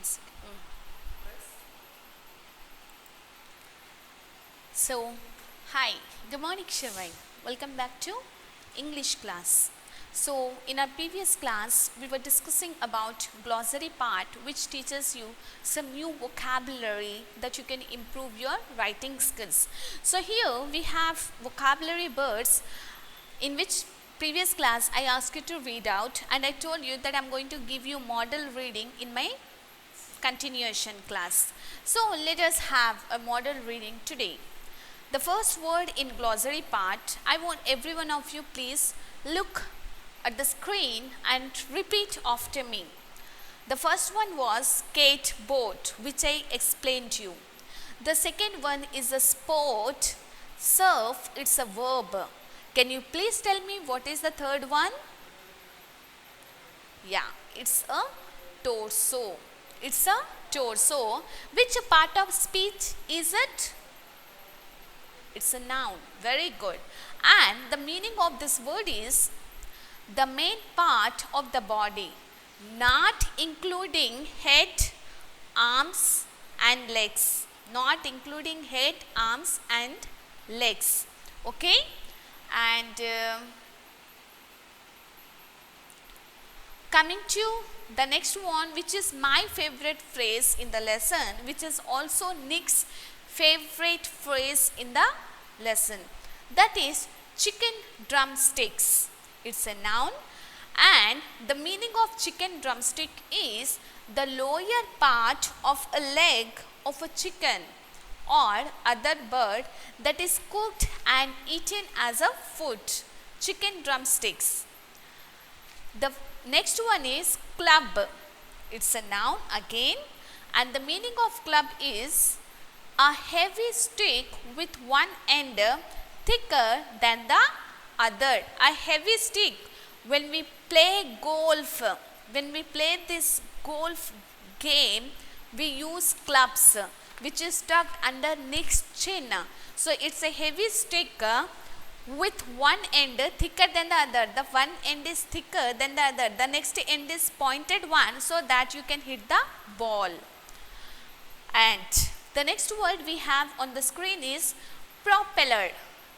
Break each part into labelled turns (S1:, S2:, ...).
S1: One second. So, hi, good morning Shivai. Welcome back to English class. So, in our previous class, we were discussing about glossary part which teaches you some new vocabulary that you can improve your writing skills. So, here we have vocabulary words in which previous class I asked you to read out, and I told you that I am going to give you model reading in my continuation class. So, let us have a model reading today. The first word in glossary part, I want every one of you please look at the screen and repeat after me. The first one was skateboard, which I explained to you. The second one is a sport. Surf, it's a verb. Can you please tell me what is the third one? Yeah, it's a torso. It's a torso. Which part of speech is it? It's a noun. Very good. And the meaning of this word is the main part of the body, not including head, arms and legs. Not including head, arms and legs. Okay? And coming to the next one, which is my favorite phrase in the lesson, which is also Nick's favorite phrase in the lesson, that is chicken drumsticks. It's a noun, and the meaning of chicken drumstick is the lower part of a leg of a chicken or other bird that is cooked and eaten as a food. Chicken drumsticks. The next one is club. It's a noun again, and the meaning of club is a heavy stick with one end thicker than the other. A heavy stick. When we play golf, when we play this golf game, we use clubs, which is tucked under Nick's chin. So it's a heavy stick with one end thicker than the other. The one end is thicker than the other. The next end is pointed one so that you can hit the ball. And the next word we have on the screen is propeller.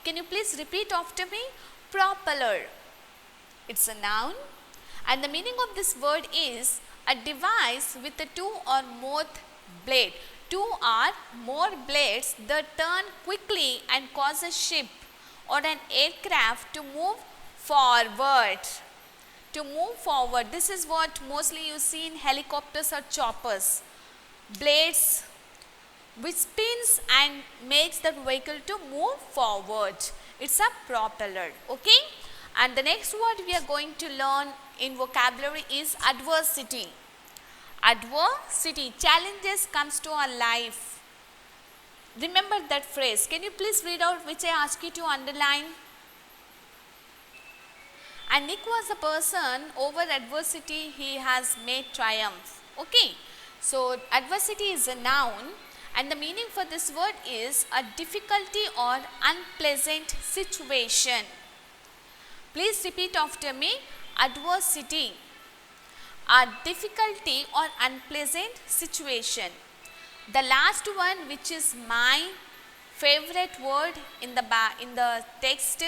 S1: Can you please repeat after me? Propeller. It's a noun, and the meaning of this word is a device with a two or more blade. Two or more blades that turn quickly and cause a ship or an aircraft to move forward. To move forward. This is what mostly you see in helicopters or choppers. Blades which spins and makes the vehicle to move forward. It's a propeller. Okay? And the next word we are going to learn in vocabulary is adversity. Adversity. Challenges comes to our life. Remember that phrase. Can you please read out which I ask you to underline? And Nick was a person, over adversity he has made triumph. Okay? So adversity is a noun, and the meaning for this word is a difficulty or unpleasant situation. Please repeat after me. Adversity. A difficulty or unpleasant situation. The last one, which is my favorite word in the text,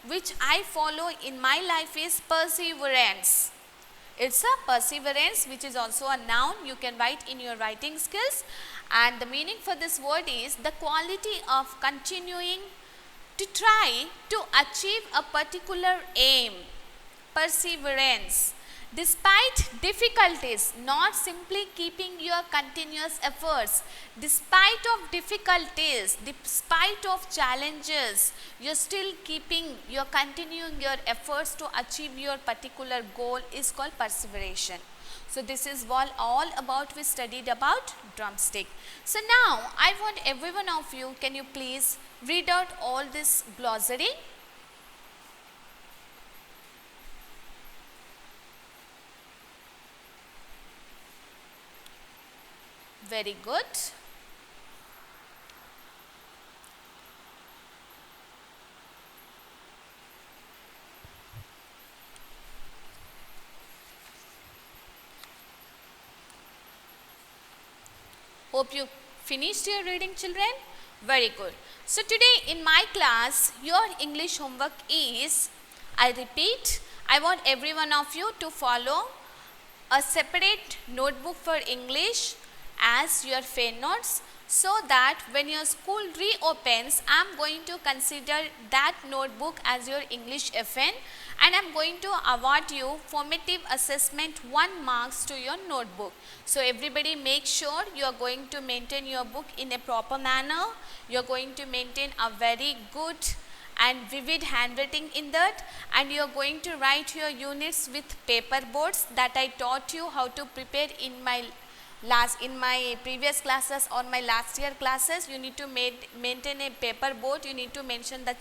S1: which I follow in my life, is perseverance. It's a perseverance, which is also a noun. You can write in your writing skills, and the meaning for this word is the quality of continuing to try to achieve a particular aim. Perseverance. Despite difficulties, not simply keeping your continuous efforts. Despite of difficulties, despite of challenges, you're still continuing your efforts to achieve your particular goal is called perseveration. So this is all about we studied about drumstick. So now I want every one of you, can you please read out all this glossary? Very good. Hope you finished your reading, children. Very good. So today in my class, your English homework is, I repeat, I want every one of you to follow a separate notebook for English as your fair notes, so that when your school reopens, I am going to consider that notebook as your English FN, and I am going to award you formative assessment 1 marks to your notebook. So everybody make sure you are going to maintain your book in a proper manner. You are going to maintain a very good and vivid handwriting in that, and you are going to write your units with paper boards that I taught you how to prepare in my previous classes or my last year classes. You need to maintain a paper board. You need to mention the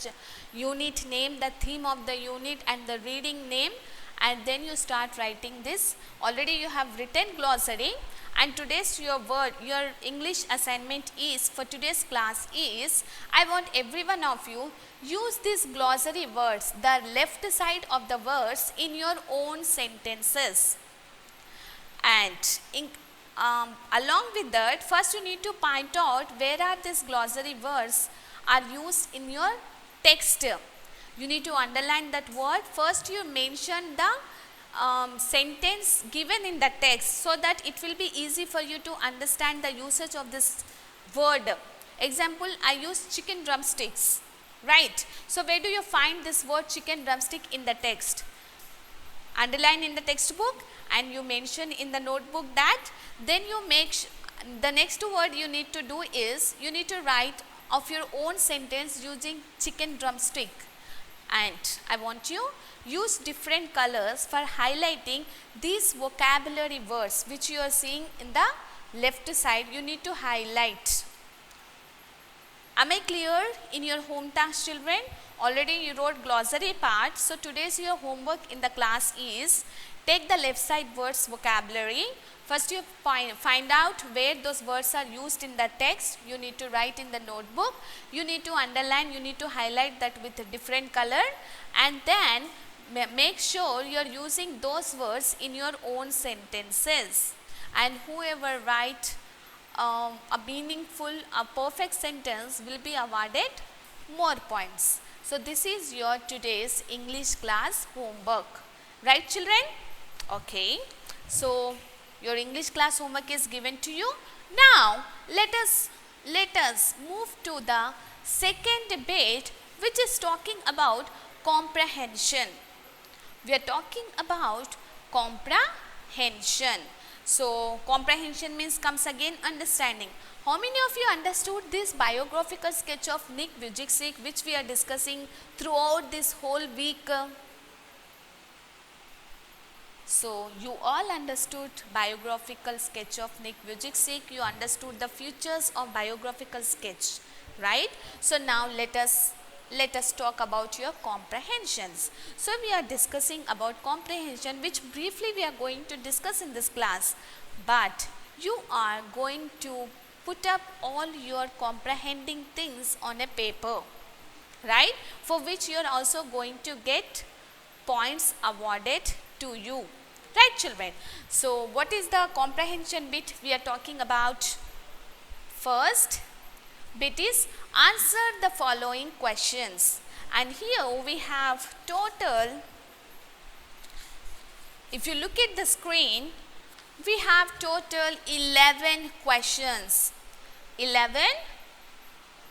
S1: unit name, the theme of the unit and the reading name, and then you start writing this. Already you have written glossary, and today's your English assignment is, for today's class is, I want every one of you use these glossary words, the left side of the words, in your own sentences. And along with that, first you need to point out where are these glossary words are used in your text. You need to underline that word. First you mention the sentence given in the text, so that it will be easy for you to understand the usage of this word. Example, I use chicken drumsticks, right? So where do you find this word chicken drumstick in the text? Underline in the textbook and you mention in the notebook that. Then you the next word you need to do is, you need to write of your own sentence using chicken drumstick. And I want you use different colors for highlighting these vocabulary words which you are seeing in the left side. You need to highlight. Am I clear in your home task, children? Already you wrote glossary part. So today's your homework in the class is, take the left side words vocabulary. First you find out where those words are used in the text. You need to write in the notebook. You need to underline, you need to highlight that with a different color, and then make sure you are using those words in your own sentences. And whoever write a meaningful, a perfect sentence will be awarded more points. So this is your today's English class homework. Right, children? Okay. So your English class homework is given to you. Now let us move to the second bit, which is talking about comprehension. We are talking about comprehension. So comprehension means, comes again, understanding. How many of you understood this biographical sketch of Nick Vujicic, which we are discussing throughout this whole week? So you all understood biographical sketch of Nick Vujicic. You understood the features of biographical sketch, right? So now let us talk about your comprehensions. So we are discussing about comprehension, which briefly we are going to discuss in this class, but you are going to put up all your comprehending things on a paper, right? For which you are also going to get points awarded to you. Right, children? So what is the comprehension bit we are talking about? First bit is, answer the following questions. And here we have total, if you look at the screen, we have total 11 questions. 11.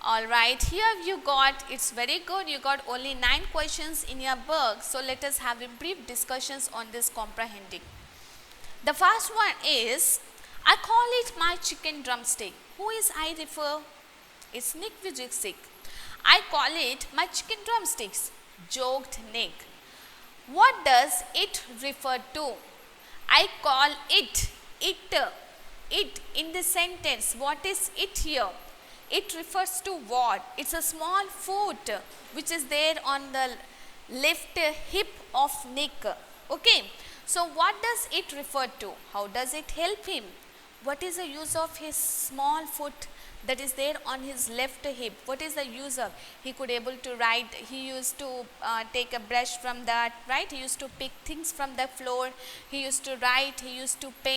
S1: Alright, here you got, it's very good, you got only 9 questions in your book. So let us have a brief discussions on this comprehending. The first one is, I call it my chicken drumstick. Who is I refer? It's Nick Vujicic. I call it my chicken drumsticks, joked Nick. What does it refer to? I call it in the sentence. What is it here? It refers to what? It's a small foot which is there on the left hip of Nick. Okay. So what does it refer to? How does it help him? What is the use of his small foot that is there on his left hip? What is the use of? He could able to write. He used to take a brush from that, right? He used to pick things from the floor. He used to write. He used to paint.